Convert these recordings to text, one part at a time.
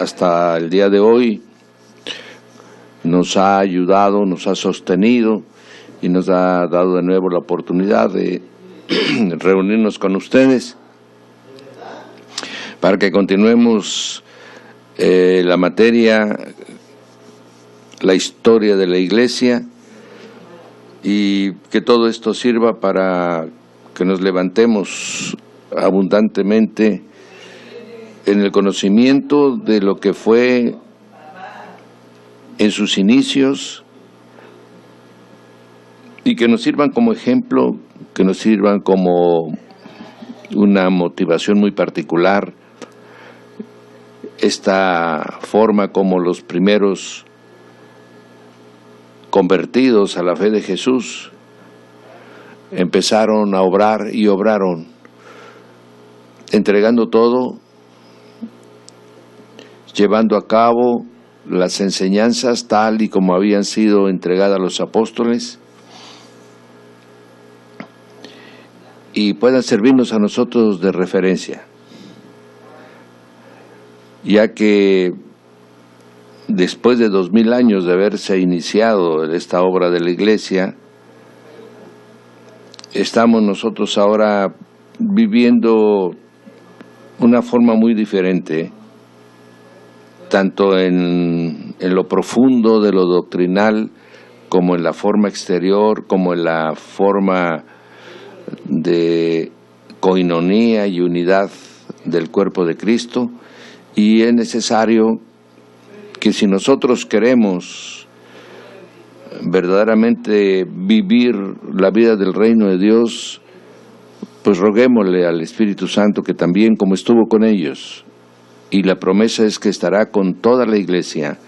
hasta el día de hoy nos ha ayudado, nos ha sostenido y nos ha dado de nuevo la oportunidad de reunirnos con ustedes para que continuemos la materia, la historia de la Iglesia, y que todo esto sirva para que nos levantemos abundantemente en el conocimiento de lo que fue en sus inicios, y que nos sirvan como ejemplo, que nos sirvan como una motivación muy particular, esta forma como los primeros convertidos a la fe de Jesús empezaron a obrar y obraron, entregando todo, llevando a cabo las enseñanzas tal y como habían sido entregadas a los apóstoles, y puedan servirnos a nosotros de referencia, ya que después de 2000 años de haberse iniciado esta obra de la Iglesia, estamos nosotros ahora viviendo una forma muy diferente, tanto en lo profundo de lo doctrinal, como en la forma exterior, como en la forma de coinonía y unidad del cuerpo de Cristo. Y es necesario que si nosotros queremos verdaderamente vivir la vida del reino de Dios, pues roguémosle al Espíritu Santo que también, como estuvo con ellos, y la promesa es que estará con toda la Iglesia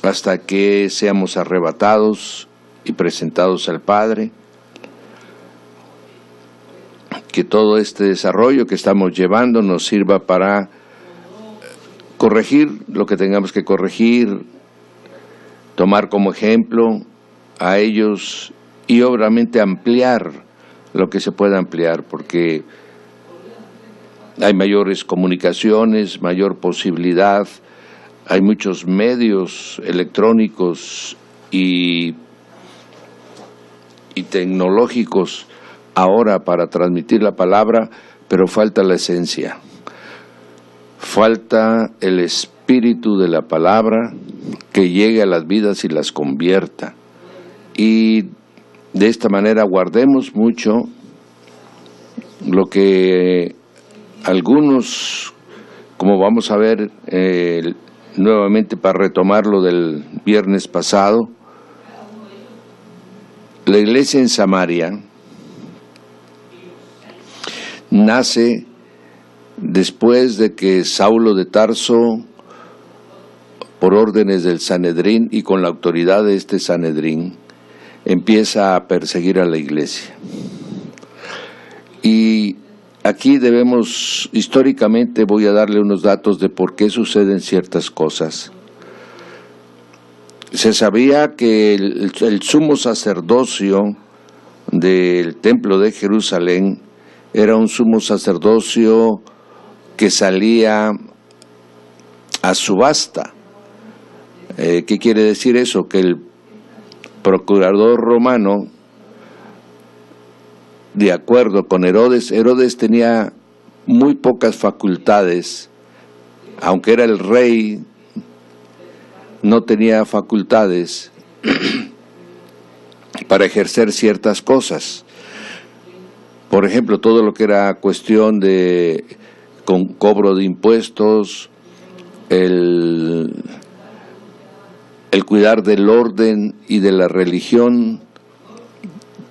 hasta que seamos arrebatados y presentados al Padre, que todo este desarrollo que estamos llevando nos sirva para corregir lo que tengamos que corregir, tomar como ejemplo a ellos y obviamente ampliar lo que se pueda ampliar, porque hay mayores comunicaciones, mayor posibilidad, hay muchos medios electrónicos y tecnológicos ahora para transmitir la palabra, pero falta la esencia. Falta el espíritu de la palabra que llegue a las vidas y las convierta. Y de esta manera guardemos mucho lo que algunos, como vamos a ver nuevamente para retomar lo del viernes pasado, la iglesia en Samaria nace después de que Saulo de Tarso, por órdenes del Sanedrín y con la autoridad de este Sanedrín, empieza a perseguir a la iglesia. Y aquí debemos, históricamente voy a darle unos datos de por qué suceden ciertas cosas. Se sabía que el sumo sacerdocio del templo de Jerusalén era un sumo sacerdocio que salía a subasta. ¿Qué quiere decir eso? Que el procurador romano, de acuerdo con Herodes tenía muy pocas facultades, aunque era el rey, no tenía facultades para ejercer ciertas cosas. Por ejemplo, todo lo que era cuestión de con cobro de impuestos, el cuidar del orden y de la religión,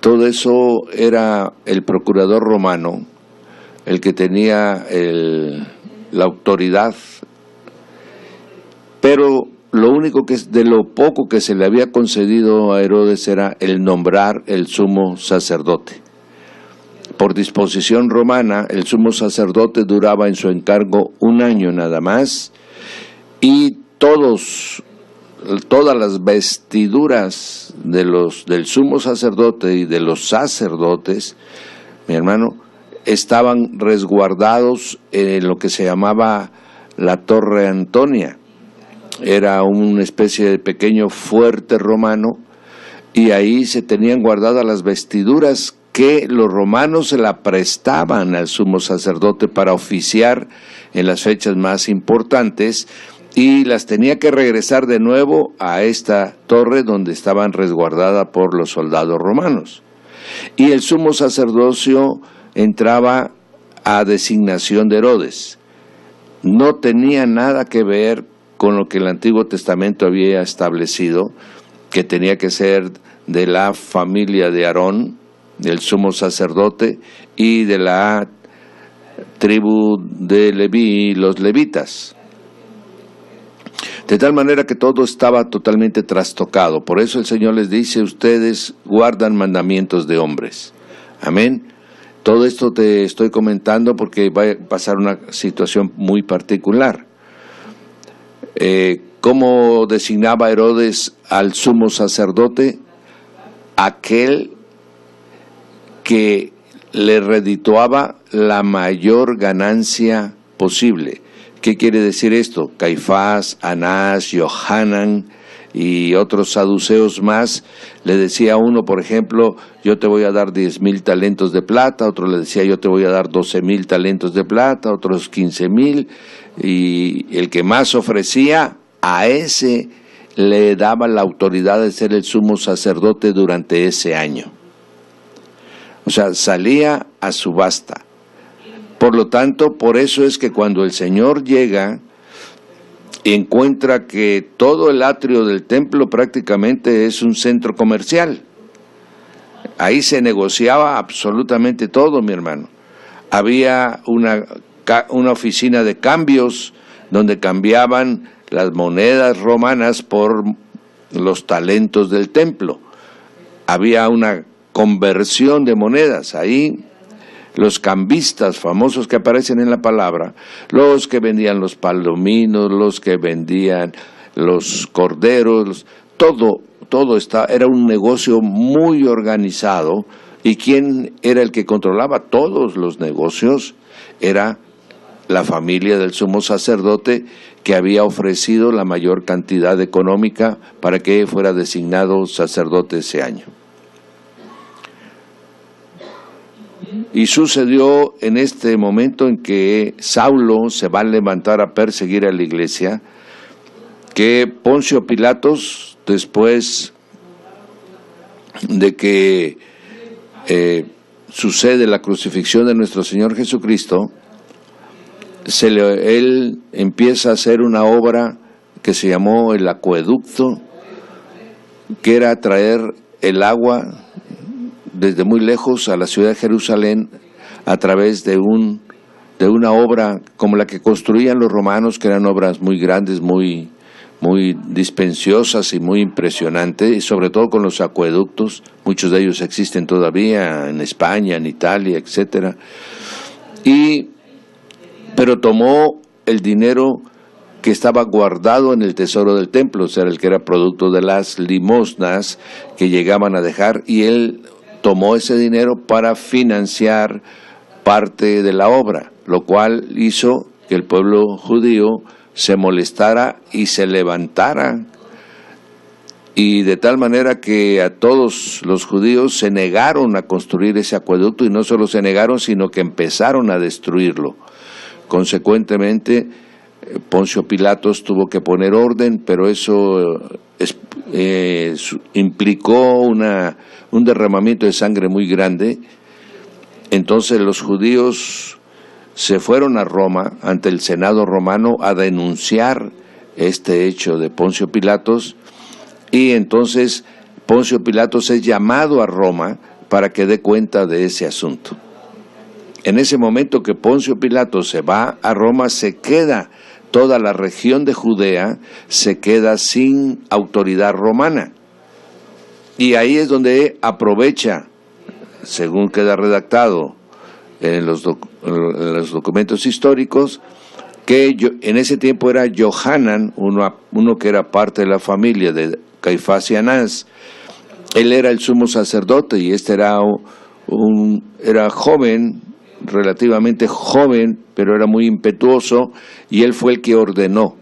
todo eso era el procurador romano el que tenía la autoridad. Pero lo único que de lo poco que se le había concedido a Herodes era el nombrar el sumo sacerdote. Por disposición romana, el sumo sacerdote duraba en su encargo 1 año nada más, y todas las vestiduras del sumo sacerdote y de los sacerdotes, mi hermano, estaban resguardados en lo que se llamaba la Torre Antonia. Era una especie de pequeño fuerte romano, y ahí se tenían guardadas las vestiduras que los romanos se la prestaban al sumo sacerdote para oficiar en las fechas más importantes, y las tenía que regresar de nuevo a esta torre donde estaban resguardadas por los soldados romanos. Y el sumo sacerdocio entraba a designación de Herodes. No tenía nada que ver con lo que el Antiguo Testamento había establecido, que tenía que ser de la familia de Aarón, del sumo sacerdote, y de la tribu de Leví, los levitas. De tal manera que todo estaba totalmente trastocado. Por eso el Señor les dice: ustedes guardan mandamientos de hombres. Amén. Todo esto te estoy comentando porque va a pasar una situación muy particular. ¿Cómo designaba Herodes al sumo sacerdote? Aquel que le redituaba la mayor ganancia posible. ¿Qué quiere decir esto? Caifás, Anás, Johanan y otros saduceos más, le decía a uno, por ejemplo, yo te voy a dar 10,000 talentos de plata, otro le decía, yo te voy a dar 12,000 talentos de plata, otros 15,000, y el que más ofrecía, a ese le daba la autoridad de ser el sumo sacerdote durante ese año. O sea, salía a subasta. Por lo tanto, por eso es que cuando el Señor llega, encuentra que todo el atrio del templo prácticamente es un centro comercial. Ahí se negociaba absolutamente todo, mi hermano. Había una oficina de cambios donde cambiaban las monedas romanas por los talentos del templo. Había una conversión de monedas. Ahí los cambistas famosos que aparecen en la palabra, los que vendían los palominos, los que vendían los corderos, todo era un negocio muy organizado. ¿Y quién era el que controlaba todos los negocios? Era la familia del sumo sacerdote, que había ofrecido la mayor cantidad económica para que fuera designado sacerdote ese año. Y sucedió en este momento en que Saulo se va a levantar a perseguir a la iglesia, que Poncio Pilatos, después de que sucede la crucifixión de nuestro Señor Jesucristo, él empieza a hacer una obra que se llamó el acueducto, que era traer el agua desde muy lejos a la ciudad de Jerusalén a través de una obra como la que construían los romanos, que eran obras muy grandes, muy dispensiosas y muy impresionantes, y sobre todo con los acueductos. Muchos de ellos existen todavía en España, en Italia, etcétera. Pero tomó el dinero que estaba guardado en el tesoro del templo, o sea, el que era producto de las limosnas que llegaban a dejar, y él tomó ese dinero para financiar parte de la obra, lo cual hizo que el pueblo judío se molestara y se levantara, y de tal manera que a todos los judíos se negaron a construir ese acueducto, y no solo se negaron, sino que empezaron a destruirlo. Consecuentemente, Poncio Pilatos tuvo que poner orden, pero eso implicó un derramamiento de sangre muy grande. Entonces los judíos se fueron a Roma, ante el Senado romano, a denunciar este hecho de Poncio Pilatos, y entonces Poncio Pilatos es llamado a Roma para que dé cuenta de ese asunto. En ese momento que Poncio Pilatos se va a Roma, se queda toda la región de Judea, se queda sin autoridad romana. Y ahí es donde aprovecha, según queda redactado en los documentos históricos, que en ese tiempo era Johanan, uno que era parte de la familia de Caifás y Anás. Él era el sumo sacerdote, y este era joven, relativamente joven, pero era muy impetuoso, y él fue el que ordenó,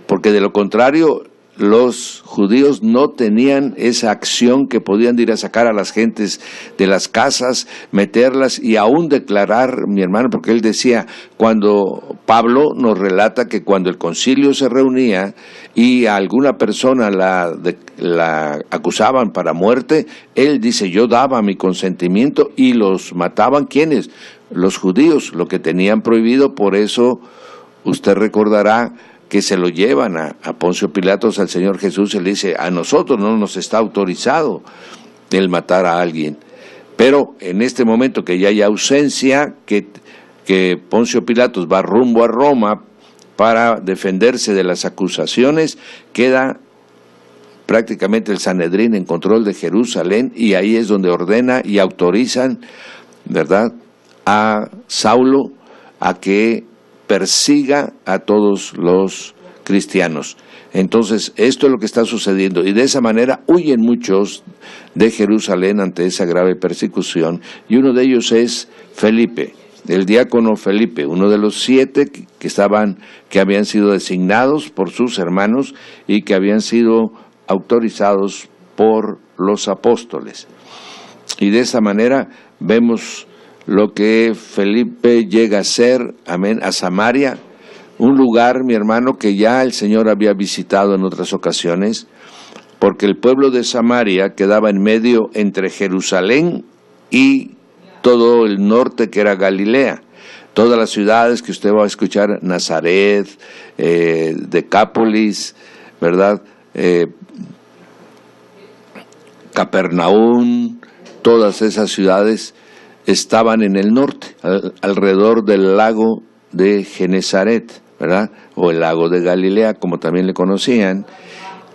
porque de lo contrario los judíos no tenían esa acción que podían ir a sacar a las gentes de las casas, meterlas y aún declarar, mi hermano, porque él decía, cuando Pablo nos relata que cuando el concilio se reunía y a alguna persona la acusaban para muerte, él dice, yo daba mi consentimiento y los mataban, ¿quiénes? Los judíos, lo que tenían prohibido. Por eso usted recordará que se lo llevan a Poncio Pilatos, al Señor Jesús, y le dice, a nosotros no nos está autorizado el matar a alguien. Pero en este momento que ya hay ausencia, que Poncio Pilatos va rumbo a Roma para defenderse de las acusaciones, queda prácticamente el Sanedrín en control de Jerusalén, y ahí es donde ordena y autorizan, ¿verdad?, a Saulo a que persiga a todos los cristianos. Entonces, esto es lo que está sucediendo, y de esa manera huyen muchos de Jerusalén ante esa grave persecución, y uno de ellos es Felipe, el diácono Felipe, uno de los 7 que habían sido designados por sus hermanos y que habían sido autorizados por los apóstoles. Y de esa manera vemos lo que Felipe llega a ser, amén, a Samaria, un lugar, mi hermano, que ya el Señor había visitado en otras ocasiones, porque el pueblo de Samaria quedaba en medio entre Jerusalén y todo el norte que era Galilea. Todas las ciudades que usted va a escuchar, Nazaret, Decápolis, ¿verdad?, Capernaum, todas esas ciudades estaban en el norte, alrededor del lago de Genesaret, ¿verdad?, o el lago de Galilea, como también le conocían,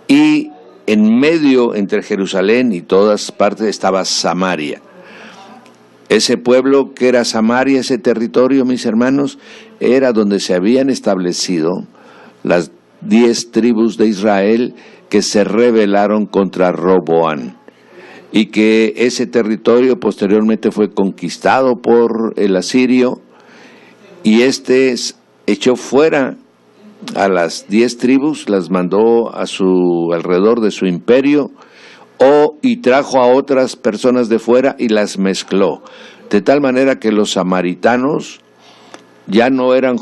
y en medio entre Jerusalén y todas partes estaba Samaria. Ese pueblo que era Samaria, ese territorio, mis hermanos, era donde se habían establecido las 10 tribus de Israel que se rebelaron contra Roboán, y que ese territorio posteriormente fue conquistado por el asirio, y echó fuera a las 10 tribus, las mandó a su alrededor de su imperio, y trajo a otras personas de fuera y las mezcló, de tal manera que los samaritanos ya no eran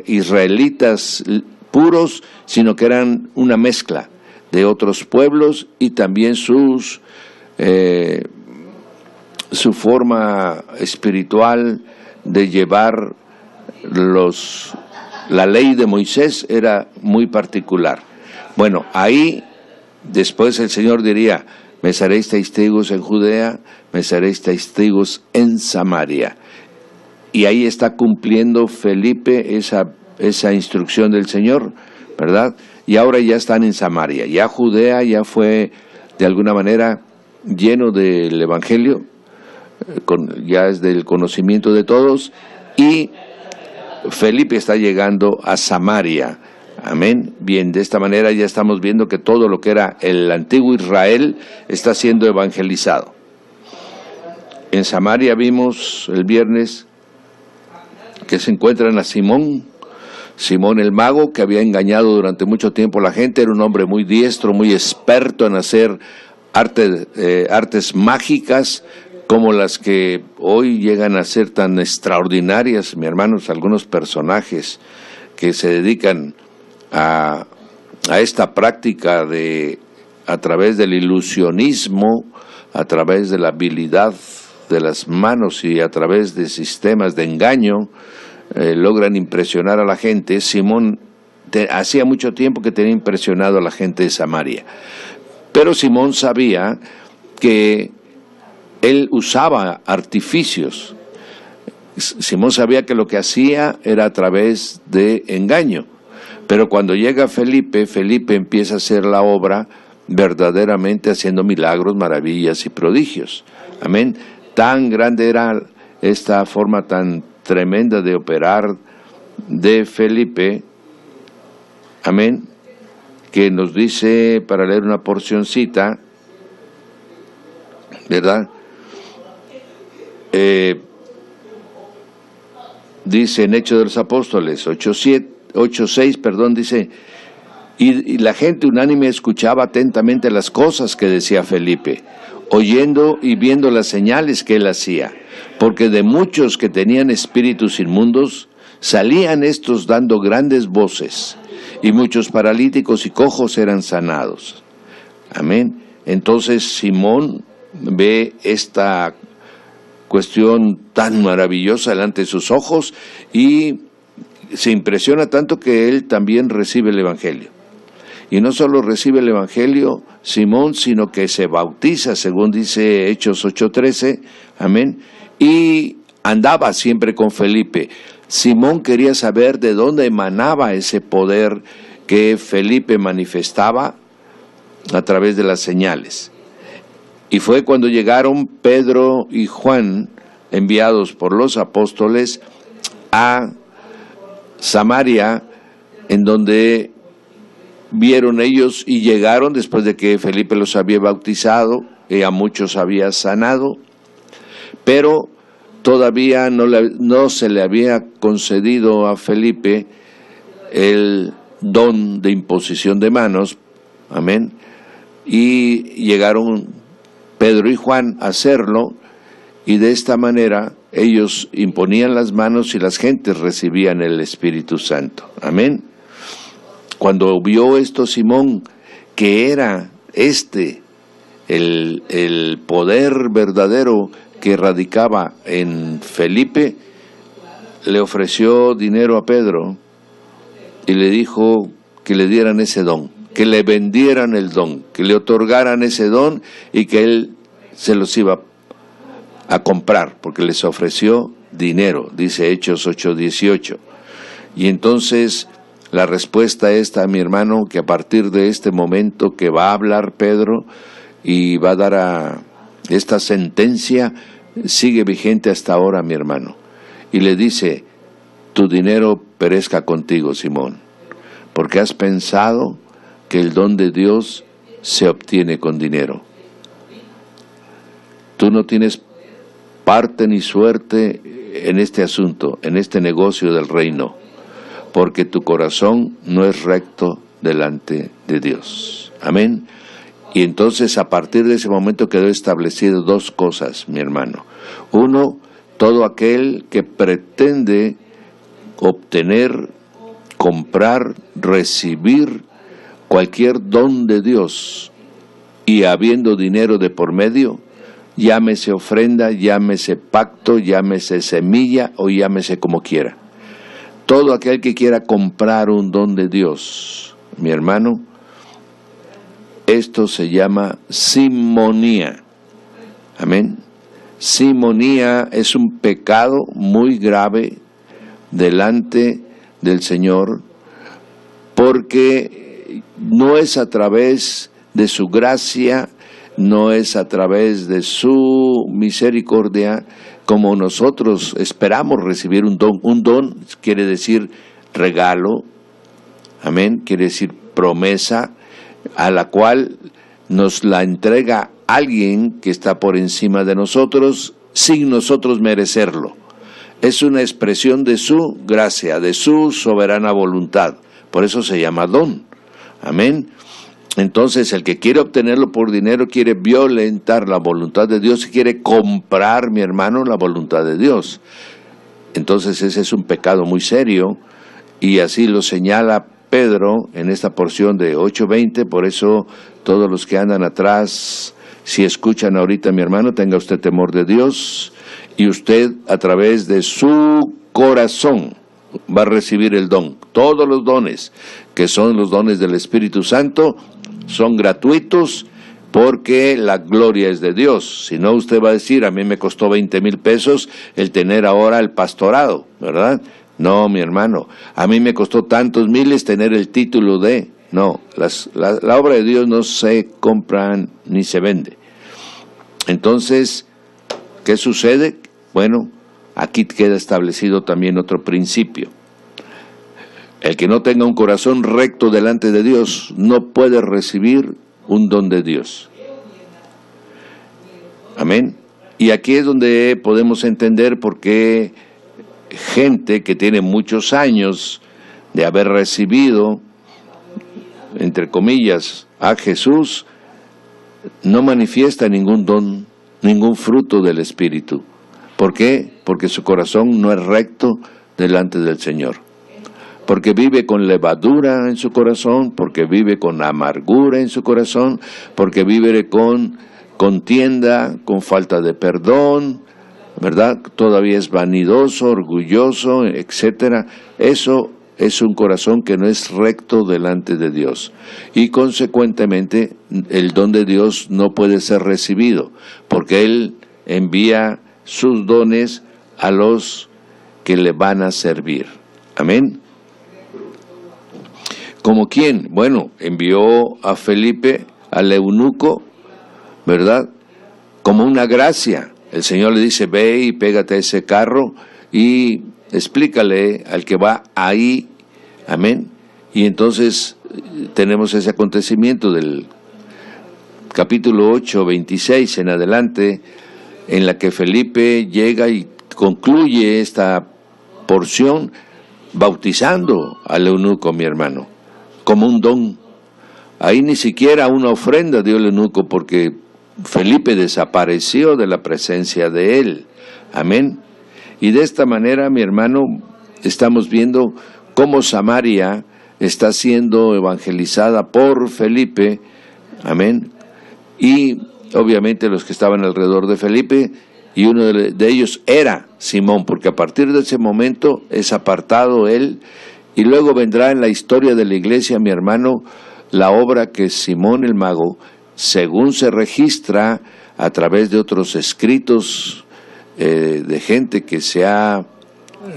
israelitas puros, sino que eran una mezcla de otros pueblos, y también su forma espiritual de llevar la ley de Moisés era muy particular. Bueno, ahí después el Señor diría, me seréis testigos en Judea, me seréis testigos en Samaria. Y ahí está cumpliendo Felipe esa instrucción del Señor, ¿verdad? Y ahora ya están en Samaria, ya Judea ya fue de alguna manera lleno del Evangelio, ya es del conocimiento de todos, y Felipe está llegando a Samaria, amén. Bien, de esta manera ya estamos viendo que todo lo que era el antiguo Israel está siendo evangelizado. En Samaria vimos el viernes que se encuentran a Simón el mago, que había engañado durante mucho tiempo a la gente. Era un hombre muy diestro, muy experto en hacer artes mágicas, como las que hoy llegan a ser tan extraordinarias, mis hermanos, algunos personajes que se dedican a esta práctica a través del ilusionismo, a través de la habilidad de las manos y a través de sistemas de engaño, logran impresionar a la gente. Simón hacía mucho tiempo que tenía impresionado a la gente de Samaria, pero Simón sabía que él usaba artificios. Simón sabía que lo que hacía era a través de engaño, pero cuando llega Felipe empieza a hacer la obra verdaderamente haciendo milagros, maravillas y prodigios. Amén. Tan grande era esta forma tan tremenda de operar de Felipe, amén, que nos dice, para leer una porcioncita, ¿verdad? dice en Hechos de los Apóstoles 8:6, dice, y la gente unánime escuchaba atentamente las cosas que decía Felipe, oyendo y viendo las señales que él hacía, porque de muchos que tenían espíritus inmundos, salían estos dando grandes voces, y muchos paralíticos y cojos eran sanados. Amén. Entonces Simón ve esta cuestión tan maravillosa delante de sus ojos y se impresiona tanto que él también recibe el Evangelio. Y no solo recibe el Evangelio Simón, sino que se bautiza, según dice Hechos 8:13, amén, y andaba siempre con Felipe. Simón quería saber de dónde emanaba ese poder que Felipe manifestaba a través de las señales. Y fue cuando llegaron Pedro y Juan, enviados por los apóstoles, a Samaria, en donde vieron ellos y llegaron después de que Felipe los había bautizado y a muchos había sanado, pero todavía no se le había concedido a Felipe el don de imposición de manos, amén, y llegaron Pedro y Juan a hacerlo, y de esta manera ellos imponían las manos y las gentes recibían el Espíritu Santo, amén. Cuando vio esto Simón, que era el poder verdadero que radicaba en Felipe, le ofreció dinero a Pedro y le dijo que le dieran ese don, que le vendieran el don, que le otorgaran ese don y que él se los iba a comprar, porque les ofreció dinero, dice Hechos 8:18. Y entonces la respuesta está, mi hermano, que a partir de este momento que va a hablar Pedro y va a dar a esta sentencia, sigue vigente hasta ahora, mi hermano. Y le dice, tu dinero perezca contigo, Simón, porque has pensado que el don de Dios se obtiene con dinero. Tú no tienes parte ni suerte en este asunto, en este negocio del reino, porque tu corazón no es recto delante de Dios. Amén. Y entonces a partir de ese momento quedó establecido dos cosas, mi hermano. Uno, todo aquel que pretende obtener, comprar, recibir cualquier don de Dios y habiendo dinero de por medio, llámese ofrenda, llámese pacto, llámese semilla o llámese como quiera. Todo aquel que quiera comprar un don de Dios, mi hermano, esto se llama simonía. Amén. Simonía es un pecado muy grave delante del Señor, porque no es a través de su gracia, no es a través de su misericordia como nosotros esperamos recibir un don. Un don quiere decir regalo, amén, quiere decir promesa, a la cual nos la entrega alguien que está por encima de nosotros sin nosotros merecerlo. Es una expresión de su gracia, de su soberana voluntad. Por eso se llama don. Amén. Entonces, el que quiere obtenerlo por dinero quiere violentar la voluntad de Dios y quiere comprar, mi hermano, la voluntad de Dios. Entonces, ese es un pecado muy serio y así lo señala Pedro en esta porción de 8:20. Por eso, todos los que andan atrás, si escuchan ahorita, mi hermano, tenga usted temor de Dios y usted a través de su corazón va a recibir el don. Todos los dones, que son los dones del Espíritu Santo, son gratuitos porque la gloria es de Dios. Si no, usted va a decir, a mí me costó 20,000 pesos el tener ahora el pastorado, ¿verdad? No, mi hermano, a mí me costó tantos miles tener el título de... No, la obra de Dios no se compra ni se vende. Entonces, ¿qué sucede? Bueno, aquí queda establecido también otro principio. El que no tenga un corazón recto delante de Dios no puede recibir un don de Dios. Amén. Y aquí es donde podemos entender por qué gente que tiene muchos años de haber recibido, entre comillas, a Jesús, no manifiesta ningún don, ningún fruto del Espíritu. ¿Por qué? Porque su corazón no es recto delante del Señor. Porque vive con levadura en su corazón, porque vive con amargura en su corazón, porque vive con contienda, con falta de perdón, ¿verdad? Todavía es vanidoso, orgulloso, etcétera. Eso es un corazón que no es recto delante de Dios. Y consecuentemente el don de Dios no puede ser recibido, porque Él envía sus dones a los que le van a servir. Amén. ¿Como quién? Bueno, envió a Felipe, al eunuco, ¿verdad? Como una gracia. El Señor le dice, ve y pégate a ese carro y explícale al que va ahí. Amén. Y entonces tenemos ese acontecimiento del capítulo 8, 26 en adelante, en la que Felipe llega y concluye esta porción bautizando al eunuco, mi hermano, como un don. Ahí ni siquiera una ofrenda dio el eunuco, porque Felipe desapareció de la presencia de él. Amén. Y de esta manera, mi hermano, estamos viendo cómo Samaria está siendo evangelizada por Felipe. Amén. Y obviamente los que estaban alrededor de Felipe, y uno de ellos era Simón, porque a partir de ese momento es apartado él, y luego vendrá en la historia de la iglesia, mi hermano, la obra que Simón el mago, según se registra a través de otros escritos de gente que se ha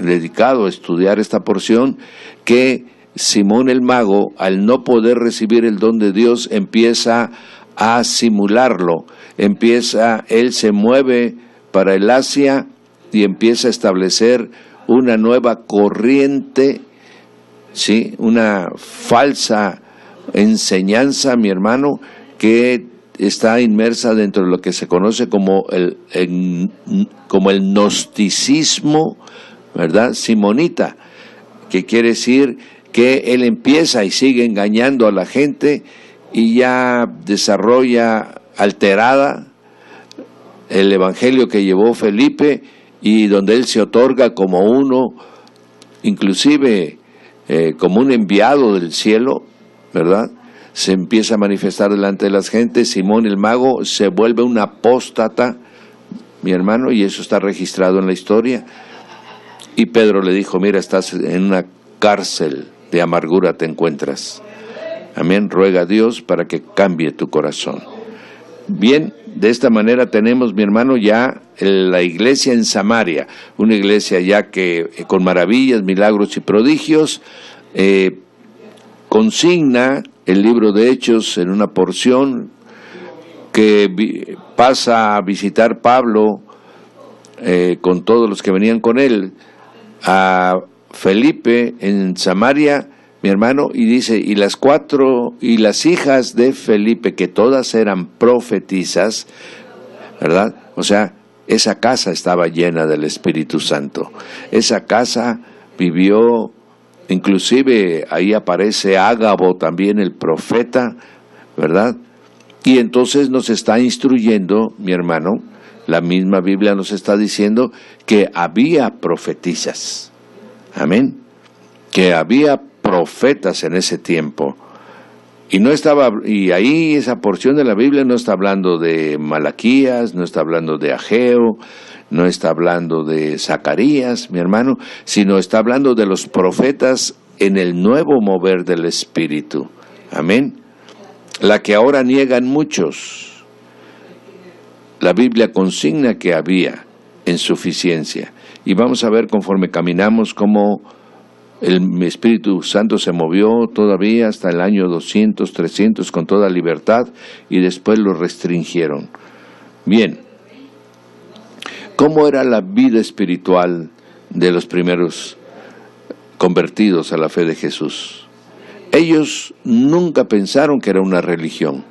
dedicado a estudiar esta porción, que Simón el mago, al no poder recibir el don de Dios, empieza a simularlo, él se mueve para el Asia y empieza a establecer una nueva corriente, ¿sí? Una falsa enseñanza, mi hermano, que está inmersa dentro de lo que se conoce como el gnosticismo, ¿verdad? Simonita, que quiere decir que él empieza y sigue engañando a la gente y ya desarrolla alterada el evangelio que llevó Felipe, y donde él se otorga como uno, inclusive como un enviado del cielo, ¿verdad? Se empieza a manifestar delante de las gentes. Simón el mago se vuelve un apóstata, mi hermano, y eso está registrado en la historia. Y Pedro le dijo, mira, estás en una cárcel de amargura, te encuentras. Amén, ruega a Dios para que cambie tu corazón. Bien, de esta manera tenemos, mi hermano, ya la iglesia en Samaria, una iglesia ya que con maravillas, milagros y prodigios, consigna el libro de Hechos en una porción que pasa a visitar Pablo con todos los que venían con él a Felipe en Samaria, mi hermano, y dice, y las hijas de Felipe, que todas eran profetisas, ¿verdad? O sea, esa casa estaba llena del Espíritu Santo. Esa casa vivió, inclusive ahí aparece Ágabo también, el profeta, ¿verdad? Y entonces nos está instruyendo, mi hermano, la misma Biblia nos está diciendo que había profetisas. Amén. Que había profetas en ese tiempo. Y ahí esa porción de la Biblia no está hablando de Malaquías, no está hablando de Ageo, no está hablando de Zacarías, mi hermano, sino está hablando de los profetas en el nuevo mover del Espíritu. Amén. La que ahora niegan muchos. La Biblia consigna que había en suficiencia. Y vamos a ver conforme caminamos cómo el Espíritu Santo se movió todavía hasta el año 200, 300 con toda libertad, y después lo restringieron. Bien, ¿cómo era la vida espiritual de los primeros convertidos a la fe de Jesús? Ellos nunca pensaron que era una religión.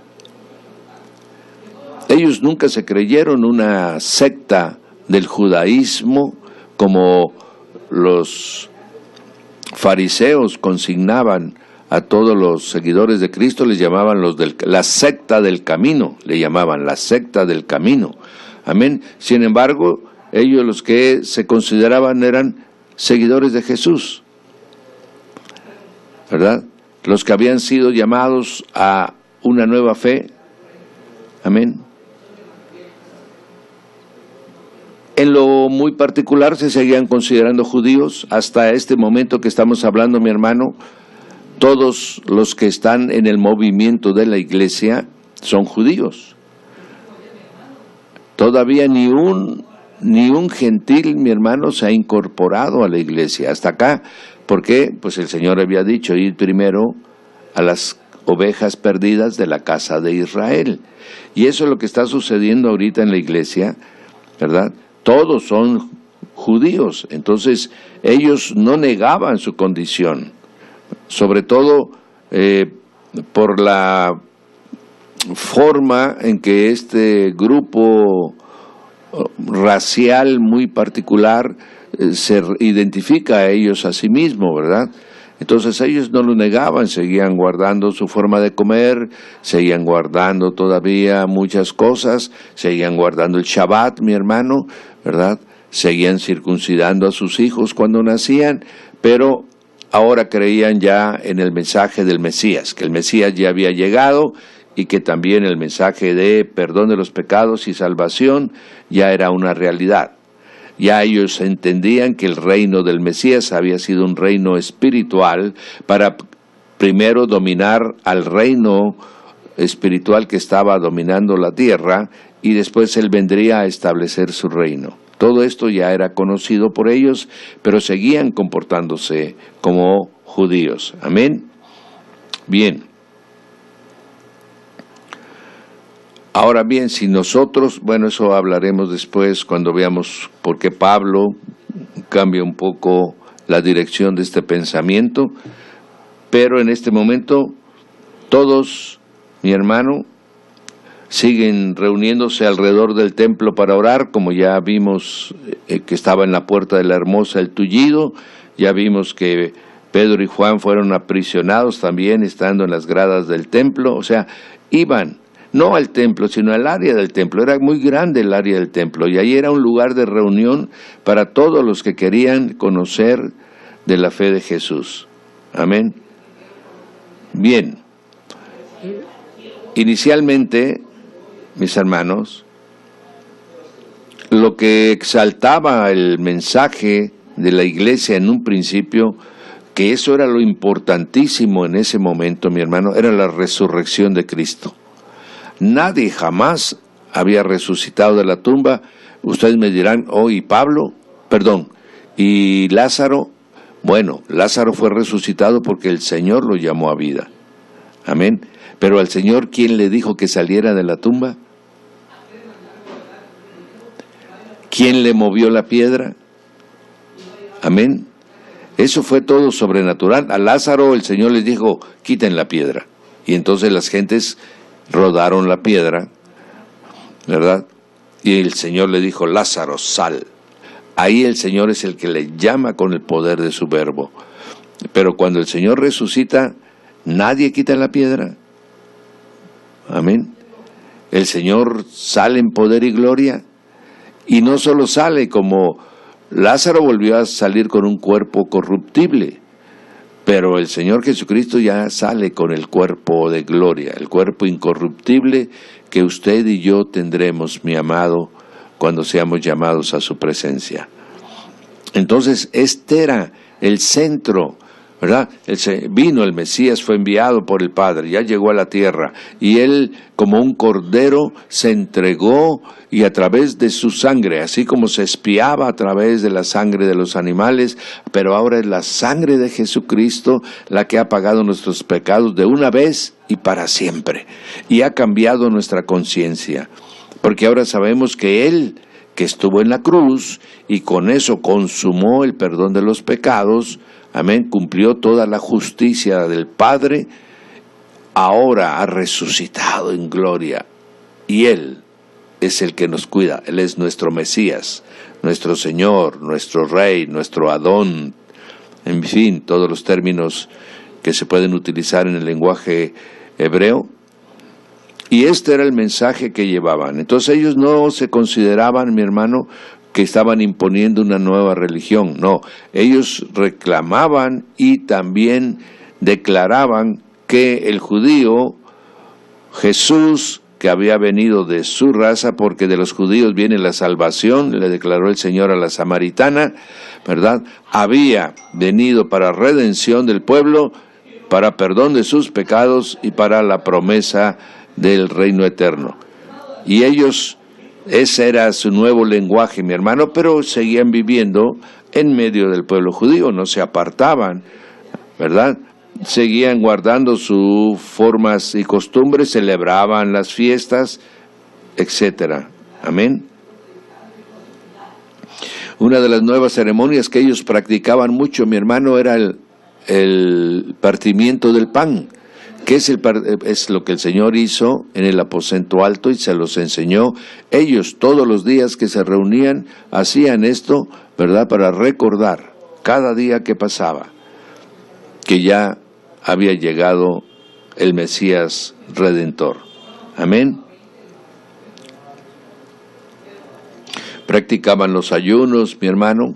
Ellos nunca se creyeron una secta del judaísmo como los fariseos consignaban a todos los seguidores de Cristo, les llamaban la secta del camino, le llamaban la secta del camino. Amén. Sin embargo, ellos los que se consideraban eran seguidores de Jesús, ¿verdad? Los que habían sido llamados a una nueva fe. Amén. En lo muy particular se seguían considerando judíos. Hasta este momento que estamos hablando, mi hermano, todos los que están en el movimiento de la iglesia son judíos. Todavía ni un gentil, mi hermano, se ha incorporado a la iglesia. Hasta acá, porque pues el Señor había dicho, ir primero a las ovejas perdidas de la casa de Israel. Y eso es lo que está sucediendo ahorita en la iglesia, ¿verdad? Todos son judíos, entonces ellos no negaban su condición, sobre todo por la forma en que este grupo racial muy particular se identifica a ellos a sí mismo, ¿verdad? Entonces ellos no lo negaban, seguían guardando su forma de comer, seguían guardando todavía muchas cosas, seguían guardando el Shabbat, mi hermano, ¿verdad? Seguían circuncidando a sus hijos cuando nacían, pero ahora creían ya en el mensaje del Mesías, que el Mesías ya había llegado y que también el mensaje de perdón de los pecados y salvación ya era una realidad. Ya ellos entendían que el reino del Mesías había sido un reino espiritual para primero dominar al reino espiritual que estaba dominando la tierra y después él vendría a establecer su reino. Todo esto ya era conocido por ellos, pero seguían comportándose como judíos. Amén. Bien. Ahora bien, si nosotros, bueno, eso hablaremos después cuando veamos por qué Pablo cambia un poco la dirección de este pensamiento, pero en este momento todos, mi hermano, siguen reuniéndose alrededor del templo para orar, como ya vimos que estaba en la puerta de la Hermosa el tullido, ya vimos que Pedro y Juan fueron aprisionados también estando en las gradas del templo, o sea, iban no al templo, sino al área del templo. Era muy grande el área del templo y ahí era un lugar de reunión para todos los que querían conocer de la fe de Jesús. Amén. Bien. Inicialmente, mis hermanos, lo que exaltaba el mensaje de la iglesia en un principio, que eso era lo importantísimo en ese momento, mi hermano, era la resurrección de Cristo. Nadie jamás había resucitado de la tumba. Ustedes me dirán, y Lázaro. Bueno, Lázaro fue resucitado porque el Señor lo llamó a vida. Amén. Pero al Señor, ¿quién le dijo que saliera de la tumba? ¿Quién le movió la piedra? Amén. Eso fue todo sobrenatural. A Lázaro el Señor les dijo, quiten la piedra. Y entonces las gentes rodaron la piedra, ¿verdad? Y el Señor le dijo, Lázaro, sal. Ahí el Señor es el que le llama con el poder de su verbo. Pero cuando el Señor resucita, nadie quita la piedra. Amén. El Señor sale en poder y gloria. Y no solo sale como Lázaro volvió a salir con un cuerpo corruptible, pero el Señor Jesucristo ya sale con el cuerpo de gloria, el cuerpo incorruptible que usted y yo tendremos, mi amado, cuando seamos llamados a su presencia. Entonces, este era el centro, ¿verdad? Vino el Mesías, fue enviado por el Padre, ya llegó a la tierra, y Él, como un cordero, se entregó, y a través de su sangre, así como se expiaba a través de la sangre de los animales, pero ahora es la sangre de Jesucristo la que ha pagado nuestros pecados de una vez y para siempre, y ha cambiado nuestra conciencia, porque ahora sabemos que Él, que estuvo en la cruz, y con eso consumó el perdón de los pecados, amén, cumplió toda la justicia del Padre, ahora ha resucitado en gloria, y Él es el que nos cuida, Él es nuestro Mesías, nuestro Señor, nuestro Rey, nuestro Adón, en fin, todos los términos que se pueden utilizar en el lenguaje hebreo. Y este era el mensaje que llevaban. Entonces ellos no se consideraban, mi hermano, que estaban imponiendo una nueva religión. No, ellos reclamaban y también declaraban que el judío, Jesús, que había venido de su raza, porque de los judíos viene la salvación, le declaró el Señor a la samaritana, ¿verdad? Había venido para redención del pueblo, para perdón de sus pecados y para la promesa del reino eterno. Y ellos, ese era su nuevo lenguaje, mi hermano, pero seguían viviendo en medio del pueblo judío, no se apartaban, ¿verdad? Seguían guardando sus formas y costumbres, celebraban las fiestas, etcétera. Amén. Una de las nuevas ceremonias que ellos practicaban mucho, mi hermano, era el partimiento del pan, que es lo que el Señor hizo en el aposento alto y se los enseñó. Ellos todos los días que se reunían hacían esto, ¿verdad?, para recordar cada día que pasaba que ya había llegado el Mesías Redentor. Amén. Practicaban los ayunos, mi hermano,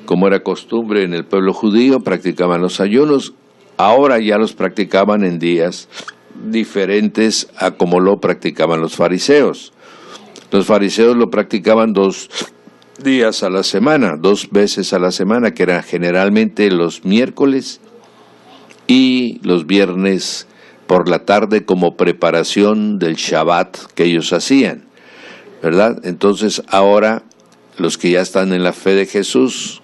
como era costumbre en el pueblo judío, practicaban los ayunos. Ahora ya los practicaban en días diferentes a como lo practicaban los fariseos. Los fariseos lo practicaban 2 días a la semana, 2 veces a la semana, que eran generalmente los miércoles y los viernes por la tarde, como preparación del Shabbat que ellos hacían, ¿verdad? Entonces ahora los que ya están en la fe de Jesús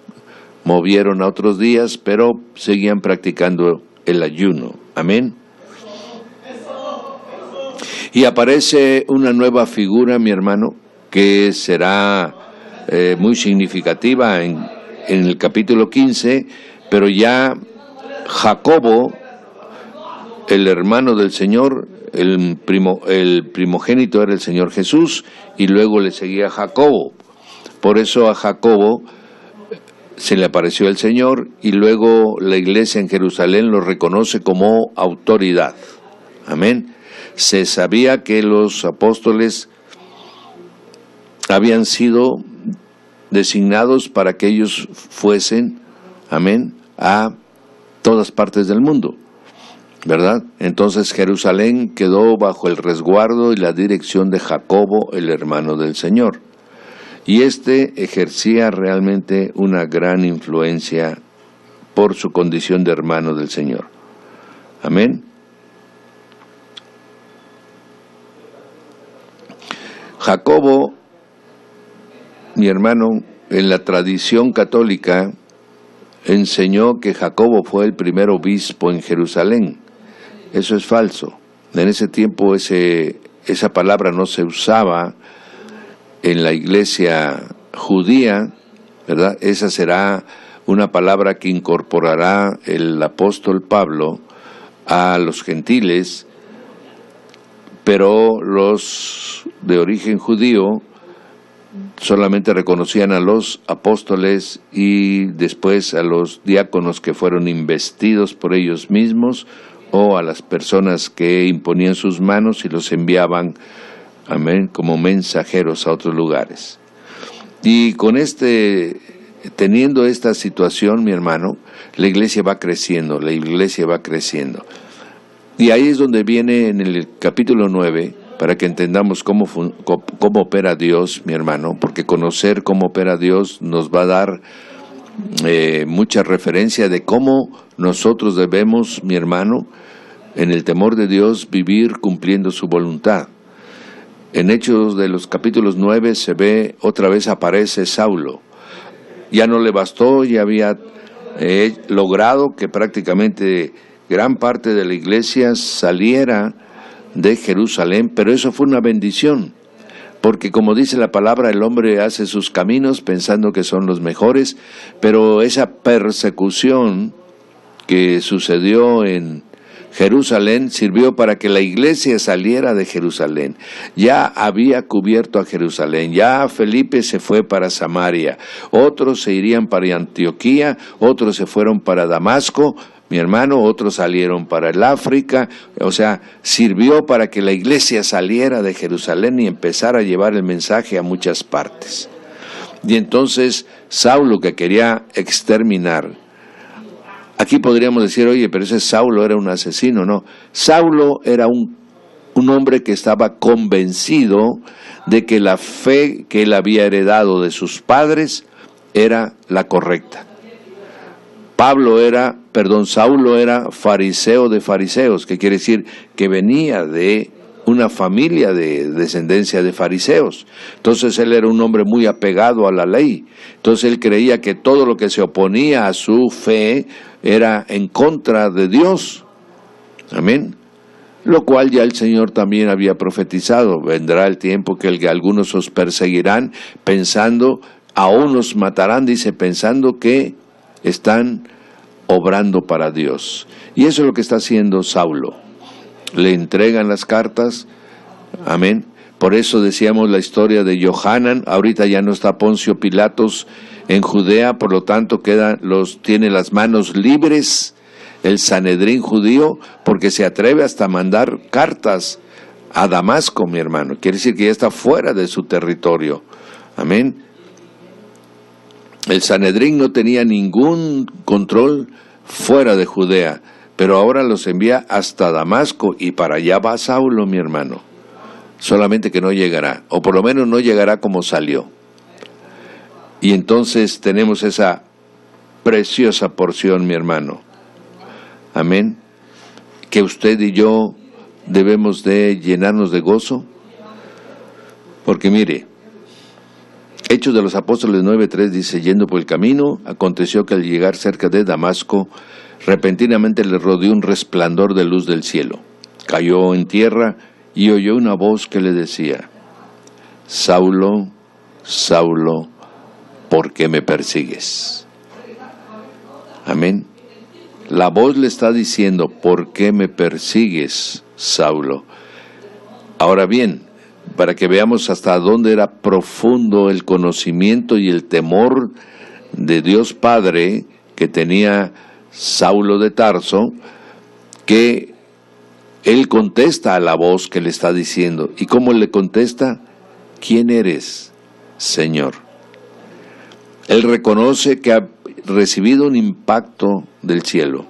movieron a otros días, pero seguían practicando el ayuno. Amén. Y aparece una nueva figura, mi hermano, que será muy significativa en el capítulo 15, pero ya Jacobo, el hermano del Señor, el primogénito era el Señor Jesús, y luego le seguía Jacobo. Por eso a Jacobo se le apareció el Señor, y luego la iglesia en Jerusalén lo reconoce como autoridad. Amén. Se sabía que los apóstoles habían sido designados para que ellos fuesen, amén, a todas partes del mundo, ¿verdad? Entonces Jerusalén quedó bajo el resguardo y la dirección de Jacobo, el hermano del Señor. Y este ejercía realmente una gran influencia por su condición de hermano del Señor. Amén. Jacobo, mi hermano, en la tradición católica enseñó que Jacobo fue el primer obispo en Jerusalén. Eso es falso. En ese tiempo esa palabra no se usaba en la iglesia judía, ¿verdad? Esa será una palabra que incorporará el apóstol Pablo a los gentiles, pero los de origen judío solamente reconocían a los apóstoles y después a los diáconos que fueron investidos por ellos mismos, o a las personas que imponían sus manos y los enviaban, amén, como mensajeros a otros lugares. Y con teniendo esta situación, mi hermano, la iglesia va creciendo, Y ahí es donde viene en el capítulo 9, para que entendamos cómo opera Dios, mi hermano, porque conocer cómo opera Dios nos va a dar mucha referencia de cómo nosotros debemos, mi hermano, en el temor de Dios, vivir cumpliendo su voluntad. En Hechos de los capítulos 9 se ve, otra vez aparece Saulo. Ya no le bastó, ya había logrado que prácticamente gran parte de la iglesia saliera de Jerusalén, pero eso fue una bendición, porque como dice la palabra, el hombre hace sus caminos pensando que son los mejores, pero esa persecución que sucedió en Jerusalén sirvió para que la iglesia saliera de Jerusalén. Ya había cubierto a Jerusalén, ya Felipe se fue para Samaria, otros se irían para Antioquía, otros se fueron para Damasco, mi hermano, otros salieron para el África, o sea, sirvió para que la iglesia saliera de Jerusalén y empezara a llevar el mensaje a muchas partes. Y entonces Saulo, que quería exterminar, aquí podríamos decir, oye, pero ese Saulo era un asesino. No, Saulo era un hombre que estaba convencido de que la fe que él había heredado de sus padres era la correcta. Saulo era fariseo de fariseos, que quiere decir que venía de una familia de descendencia de fariseos. Entonces él era un hombre muy apegado a la ley. Entonces él creía que todo lo que se oponía a su fe era en contra de Dios. Amén. Lo cual ya el Señor también había profetizado. Vendrá el tiempo que algunos os perseguirán pensando, aún os matarán, dice, pensando que están obrando para Dios. Y eso es lo que está haciendo Saulo. Le entregan las cartas, amén. Por eso decíamos la historia de Johanan. Ahorita ya no está Poncio Pilatos en Judea, por lo tanto tiene las manos libres el Sanedrín judío, porque se atreve hasta a mandar cartas a Damasco, mi hermano. Quiere decir que ya está fuera de su territorio. Amén. El Sanedrín no tenía ningún control fuera de Judea, pero ahora los envía hasta Damasco y para allá va Saulo, mi hermano. Solamente que no llegará, o por lo menos no llegará como salió. Y entonces tenemos esa preciosa porción, mi hermano. Amén. Que usted y yo debemos de llenarnos de gozo. Porque mire, Hechos de los Apóstoles 9:3 dice, yendo por el camino, aconteció que al llegar cerca de Damasco, repentinamente le rodeó un resplandor de luz del cielo. Cayó en tierra y oyó una voz que le decía, Saulo, Saulo, ¿por qué me persigues? Amén. La voz le está diciendo, ¿por qué me persigues, Saulo? Ahora bien, para que veamos hasta dónde era profundo el conocimiento y el temor de Dios Padre que tenía Saulo de Tarso, que él contesta a la voz que le está diciendo. ¿Y cómo le contesta? ¿Quién eres, Señor? Él reconoce que ha recibido un impacto del cielo.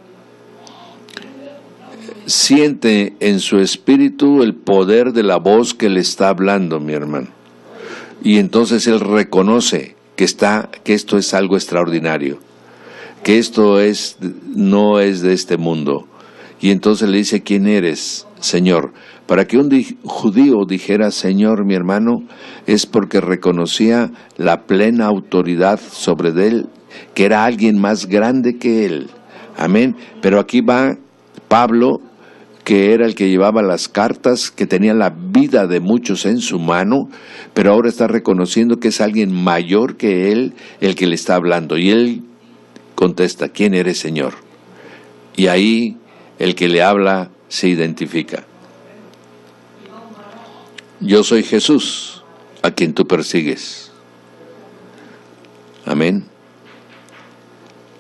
Siente en su espíritu el poder de la voz que le está hablando, mi hermano. Y entonces él reconoce que esto es algo extraordinario, que esto no es de este mundo. Y entonces le dice, ¿quién eres, Señor? Para que un judío dijera, Señor, mi hermano, es porque reconocía la plena autoridad sobre él, que era alguien más grande que él. Amén. Pero aquí va Pablo, que era el que llevaba las cartas, que tenía la vida de muchos en su mano, pero ahora está reconociendo que es alguien mayor que él el que le está hablando. Y él contesta, ¿quién eres, Señor? Y ahí el que le habla se identifica. Yo soy Jesús, a quien tú persigues. Amén.